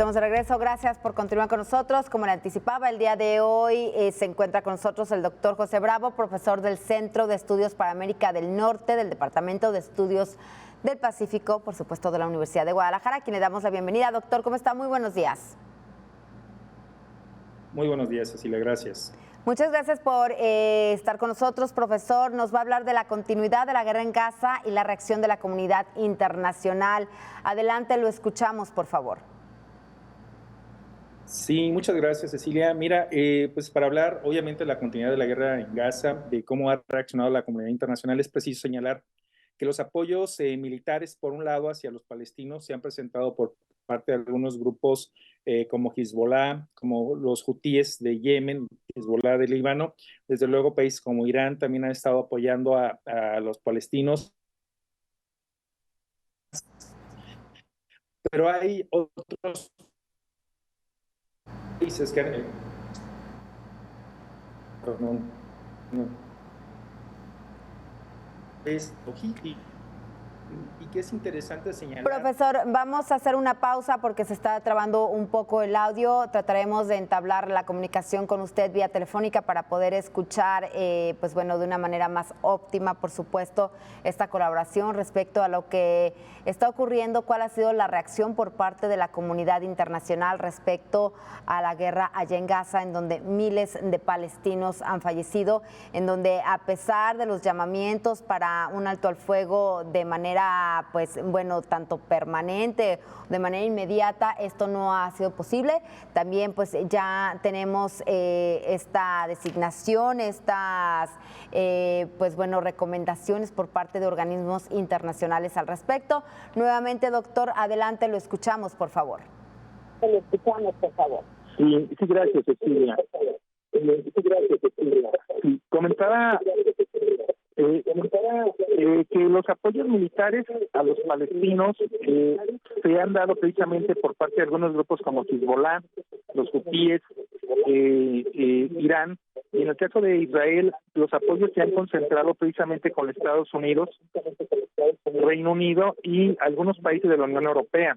Estamos de regreso, gracias por continuar con nosotros. Como le anticipaba, el día de hoy se encuentra con nosotros el doctor José Bravo, profesor del Centro de Estudios para América del Norte del Departamento de Estudios del Pacífico, por supuesto de la Universidad de Guadalajara, a quien le damos la bienvenida. Doctor, ¿cómo está? Muy buenos días. Muy buenos días, Cecilia, gracias. Muchas gracias por estar con nosotros, profesor. Nos va a hablar de la continuidad de la guerra en Gaza y la reacción de la comunidad internacional. Adelante, lo escuchamos, por favor. Sí, muchas gracias, Cecilia. Mira, pues para hablar, obviamente, de la continuidad de la guerra en Gaza, de cómo ha reaccionado la comunidad internacional, es preciso señalar que los apoyos militares, por un lado, hacia los palestinos se han presentado por parte de algunos grupos como Hezbollah, como los hutíes de Yemen, Hezbollah de Líbano. Desde luego, países como Irán también han estado apoyando a los palestinos. Pero hay otros países que han... y que es interesante señalar. Profesor, vamos a hacer una pausa porque se está trabando un poco el audio. Trataremos de entablar la comunicación con usted vía telefónica para poder escuchar, pues bueno, de una manera más óptima, por supuesto, esta colaboración respecto a lo que está ocurriendo, cuál ha sido la reacción por parte de la comunidad internacional respecto a la guerra allá en Gaza, en donde miles de palestinos han fallecido, en donde a pesar de los llamamientos para un alto al fuego de manera, pues bueno, tanto permanente, de manera inmediata, esto no ha sido posible. También pues ya tenemos esta designación, estas pues bueno, recomendaciones por parte de organismos internacionales al respecto. Nuevamente, doctor, adelante, lo escuchamos, por favor. Lo escuchamos, por favor. Sí, gracias, Cecilia. Sí, comentaba que los apoyos militares a los palestinos se han dado precisamente por parte de algunos grupos como Hezbollah, los hutíes, Irán, y en el caso de Israel los apoyos se han concentrado precisamente con Estados Unidos, Reino Unido y algunos países de la Unión Europea.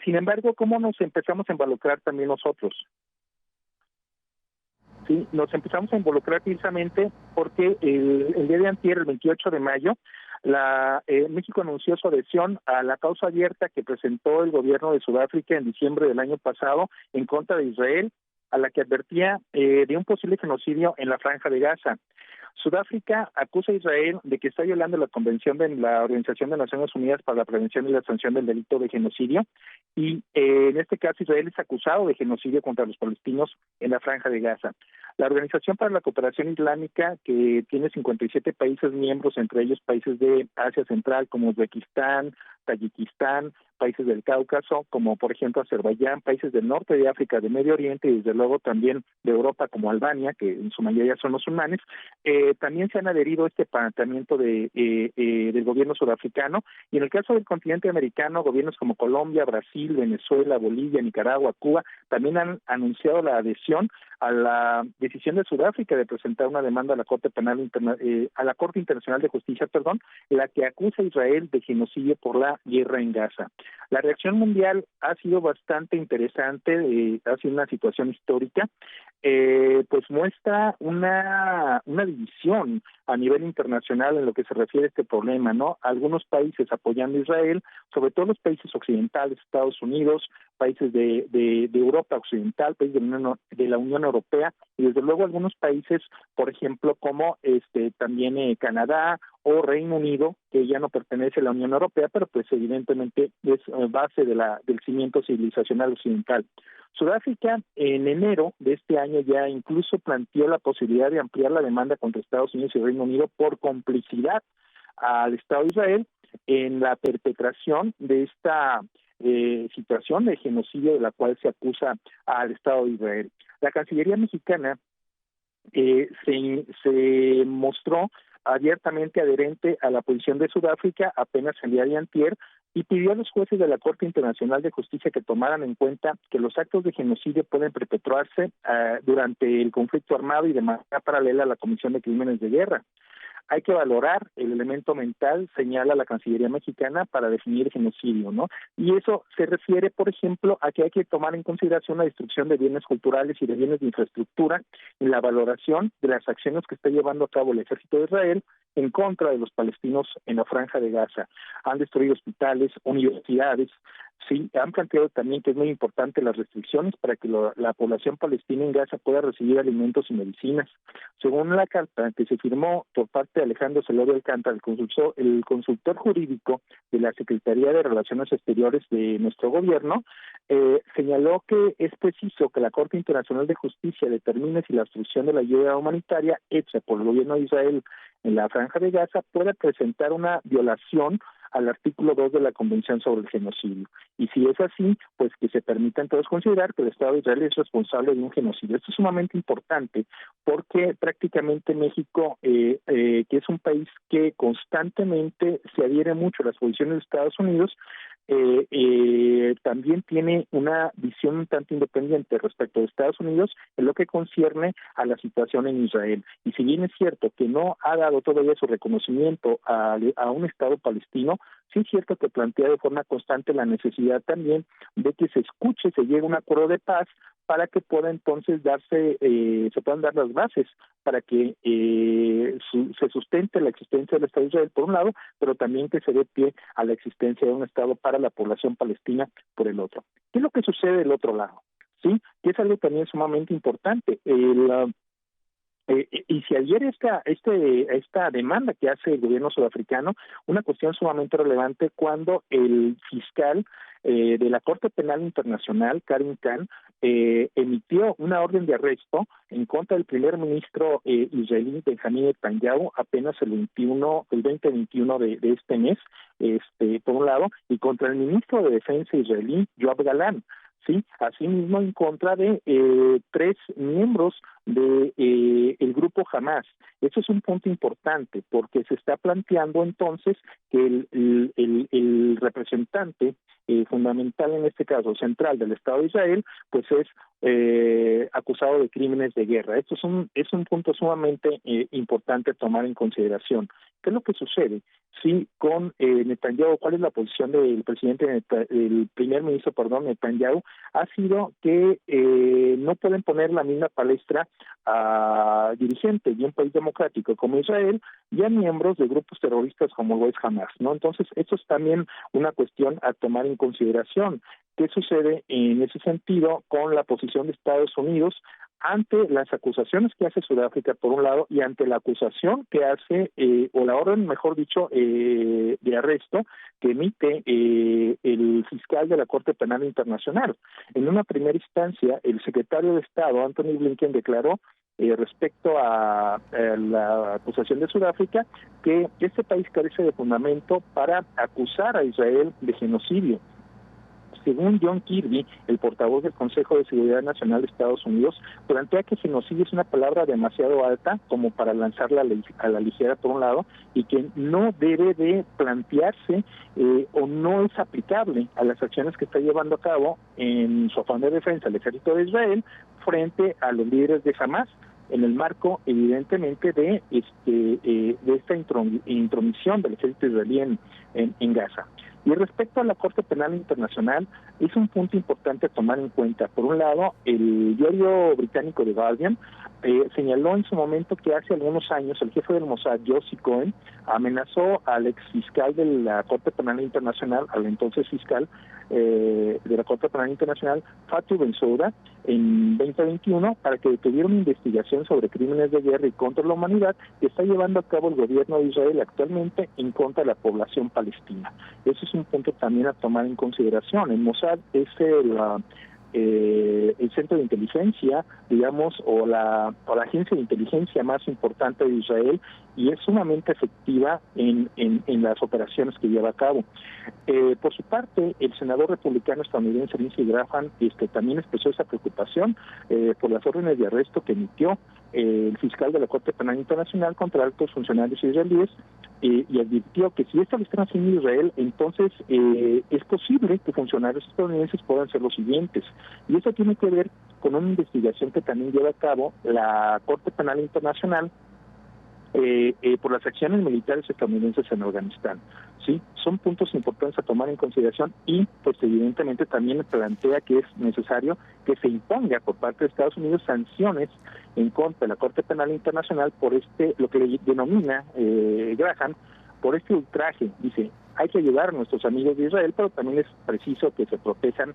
Sin embargo, ¿cómo nos empezamos a involucrar también nosotros? Sí, nos empezamos a involucrar precisamente porque el día de antier, el 28 de mayo, México anunció su adhesión a la causa abierta que presentó el gobierno de Sudáfrica en diciembre del año pasado en contra de Israel, a la que advertía de un posible genocidio en la Franja de Gaza. Sudáfrica acusa a Israel de que está violando la Convención de la Organización de Naciones Unidas para la Prevención y la Sanción del Delito de Genocidio y en este caso Israel es acusado de genocidio contra los palestinos en la Franja de Gaza. La Organización para la Cooperación Islámica, que tiene 57 países miembros, entre ellos países de Asia Central como Uzbekistán, Tayikistán, países del Cáucaso, como por ejemplo Azerbaiyán, países del norte de África, de Medio Oriente y desde luego también de Europa como Albania, que en su mayoría son musulmanes, también se han adherido a este planteamiento del gobierno sudafricano, y en el caso del continente americano, gobiernos como Colombia, Brasil, Venezuela, Bolivia, Nicaragua, Cuba, también han anunciado la adhesión a la decisión de Sudáfrica de presentar una demanda a la Corte Penal a la Corte Internacional de Justicia, la que acusa a Israel de genocidio por la guerra en Gaza. La reacción mundial ha sido bastante interesante, ha sido una situación histórica, pues muestra una división a nivel internacional en lo que se refiere a este problema, ¿no? Algunos países apoyando a Israel, sobre todo los países occidentales, Estados Unidos, países de Europa Occidental, países de la Unión Europea, y desde luego algunos países, por ejemplo, como también Canadá o Reino Unido, que ya no pertenece a la Unión Europea, pero pues evidentemente es base del cimiento civilizacional occidental. Sudáfrica en enero de este año ya incluso planteó la posibilidad de ampliar la demanda contra Estados Unidos y Reino Unido por complicidad al Estado de Israel en la perpetración de esta situación de genocidio de la cual se acusa al Estado de Israel. La Cancillería mexicana se mostró abiertamente adherente a la posición de Sudáfrica apenas el día de antier y pidió a los jueces de la Corte Internacional de Justicia que tomaran en cuenta que los actos de genocidio pueden perpetuarse durante el conflicto armado y de manera paralela a la comisión de crímenes de guerra. hay que valorar el elemento mental, señala la Cancillería mexicana, para definir genocidio, ¿no? Y eso se refiere, por ejemplo, a que hay que tomar en consideración la destrucción de bienes culturales y de bienes de infraestructura en la valoración de las acciones que está llevando a cabo el ejército de Israel en contra de los palestinos en la Franja de Gaza. Han destruido hospitales, universidades, sí, han planteado también que es muy importante las restricciones para que la población palestina en Gaza pueda recibir alimentos y medicinas. Según la carta que se firmó por parte de Alejandro Celorio Alcántara, el consultor jurídico de la Secretaría de Relaciones Exteriores de nuestro gobierno, señaló que es preciso que la Corte Internacional de Justicia determine si la obstrucción de la ayuda humanitaria hecha por el gobierno de Israel en la Franja de Gaza puede presentar una violación al artículo 2 de la Convención sobre el Genocidio. Y si es así, pues que se permita entonces considerar que el Estado de Israel es responsable de un genocidio. Esto es sumamente importante porque prácticamente México, que es un país que constantemente se adhiere mucho a las posiciones de Estados Unidos, también tiene una visión un tanto independiente respecto de Estados Unidos en lo que concierne a la situación en Israel. Y si bien es cierto que no ha dado todavía su reconocimiento a un Estado palestino, sí es cierto que plantea de forma constante la necesidad también de que se escuche, se llegue a un acuerdo de paz para que pueda entonces se puedan dar las bases para que se sustente la existencia del Estado de Israel por un lado, pero también que se dé pie a la existencia de un Estado para la población palestina por el otro. ¿Qué es lo que sucede del otro lado? Sí, que es algo también sumamente importante. Y se adhiere esta demanda que hace el gobierno sudafricano, una cuestión sumamente relevante cuando el fiscal de la Corte Penal Internacional, Karim Khan, emitió una orden de arresto en contra del primer ministro israelí Benjamín Netanyahu apenas el 2021 de este mes, por un lado, y contra el ministro de Defensa israelí, Yoav Galán. Sí, asimismo en contra de 3 miembros de el grupo Hamas. Eso es un punto importante porque se está planteando entonces que el representante fundamental, en este caso central del Estado de Israel, pues es acusado de crímenes de guerra. Esto es un punto sumamente importante a tomar en consideración. ¿Qué es lo que sucede? Sí, con Netanyahu, ¿cuál es la posición del primer ministro, Netanyahu? Ha sido que no pueden poner la misma palestra a dirigentes de un país democrático como Israel y a miembros de grupos terroristas como lo es Hamas, ¿no? Entonces, esto es también una cuestión a tomar en consideración. ¿Qué sucede en ese sentido con la posición de Estados Unidos ante las acusaciones que hace Sudáfrica, por un lado, y ante la acusación que hace, o la orden, mejor dicho, de arresto que emite el fiscal de la Corte Penal Internacional? En una primera instancia, el secretario de Estado, Anthony Blinken, declaró respecto a la acusación de Sudáfrica que este país carece de fundamento para acusar a Israel de genocidio. Según John Kirby, el portavoz del Consejo de Seguridad Nacional de Estados Unidos, plantea que genocidio es una palabra demasiado alta como para lanzarla a la ligera por un lado y que no debe de plantearse o no es aplicable a las acciones que está llevando a cabo en su afán de defensa el ejército de Israel frente a los líderes de Hamas, en el marco, evidentemente, de esta intromisión del ejército israelí en Gaza. Y respecto a la Corte Penal Internacional, es un punto importante a tomar en cuenta. Por un lado, el diario británico The Guardian señaló en su momento que hace algunos años el jefe del Mossad, Yossi Cohen, amenazó al exfiscal de la Corte Penal Internacional, al entonces fiscal de la Corte Penal Internacional, Fatou Bensouda, en 2021, para que detuviera una investigación sobre crímenes de guerra y contra la humanidad que está llevando a cabo el gobierno de Israel actualmente en contra de la población palestina. Eso es un punto también a tomar en consideración. El Mossad es el centro de inteligencia, digamos, o la agencia de inteligencia más importante de Israel y es sumamente efectiva en las operaciones que lleva a cabo. Por su parte, el senador republicano estadounidense Lindsey Graham también expresó esa preocupación por las órdenes de arresto que emitió el fiscal de la Corte Penal Internacional contra altos funcionarios israelíes y advirtió que si esto lo están haciendo en Israel, entonces es posible que funcionarios estadounidenses puedan ser los siguientes. Y eso tiene que ver con una investigación que también lleva a cabo la Corte Penal Internacional por las acciones militares estadounidenses en Afganistán. Sí, son puntos importantes a tomar en consideración y, pues evidentemente también plantea que es necesario que se imponga por parte de Estados Unidos sanciones en contra de la Corte Penal Internacional por lo que le denomina Graham, por este ultraje. Dice, hay que ayudar a nuestros amigos de Israel, pero también es preciso que se protejan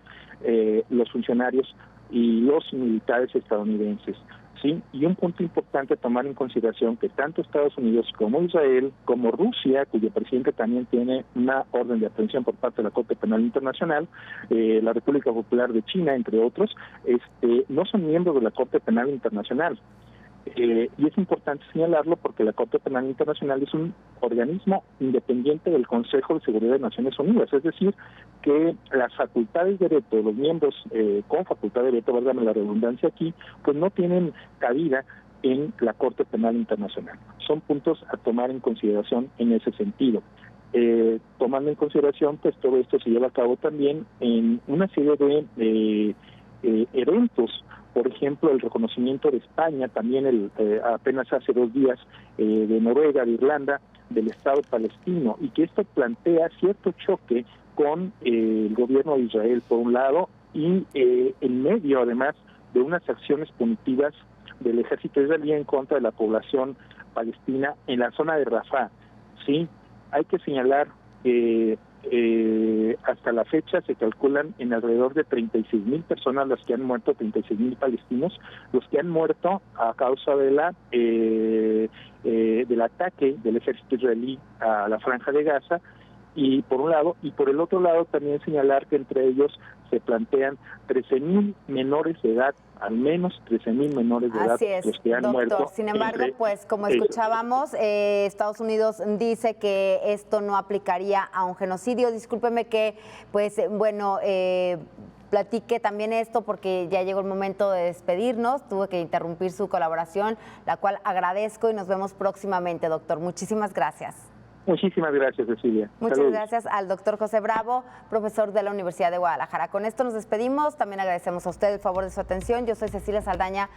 los funcionarios y los militares estadounidenses. Sí, y un punto importante a tomar en consideración que tanto Estados Unidos como Israel, como Rusia, cuyo presidente también tiene una orden de aprehensión por parte de la Corte Penal Internacional, la República Popular de China, entre otros, no son miembros de la Corte Penal Internacional. Y es importante señalarlo porque la Corte Penal Internacional es un organismo independiente del Consejo de Seguridad de Naciones Unidas, es decir, que las facultades de veto de los miembros con facultad de veto, válgame la redundancia aquí, pues no tienen cabida en la Corte Penal Internacional. Son puntos a tomar en consideración en ese sentido. Tomando en consideración, pues todo esto se lleva a cabo también en una serie de eventos. Por ejemplo, el reconocimiento de España, también apenas hace 2 días, de Noruega, de Irlanda, del Estado palestino, y que esto plantea cierto choque con el gobierno de Israel, por un lado, y en medio, además, de unas acciones punitivas del ejército israelí en contra de la población palestina en la zona de Rafah. Sí, hay que señalar que hasta la fecha se calculan en alrededor de 36,000 personas las que han muerto, 36,000 palestinos, los que han muerto a causa de del ataque del ejército israelí a la Franja de Gaza, y por un lado, y por el otro lado también señalar que entre ellos se plantean 13,000 menores de edad, al menos 13,000 menores de edad los que han muerto. Sin embargo, pues como escuchábamos, Estados Unidos dice que esto no aplicaría a un genocidio. Discúlpeme que, pues bueno, platique también esto porque ya llegó el momento de despedirnos. Tuve que interrumpir su colaboración, la cual agradezco, y nos vemos próximamente, doctor. Muchísimas gracias. Muchísimas gracias, Cecilia. Muchas Saludos. gracias al doctor José Bravo, profesor de la Universidad de Guadalajara. Con esto nos despedimos. También agradecemos a usted el favor de su atención. Yo soy Cecilia Saldaña.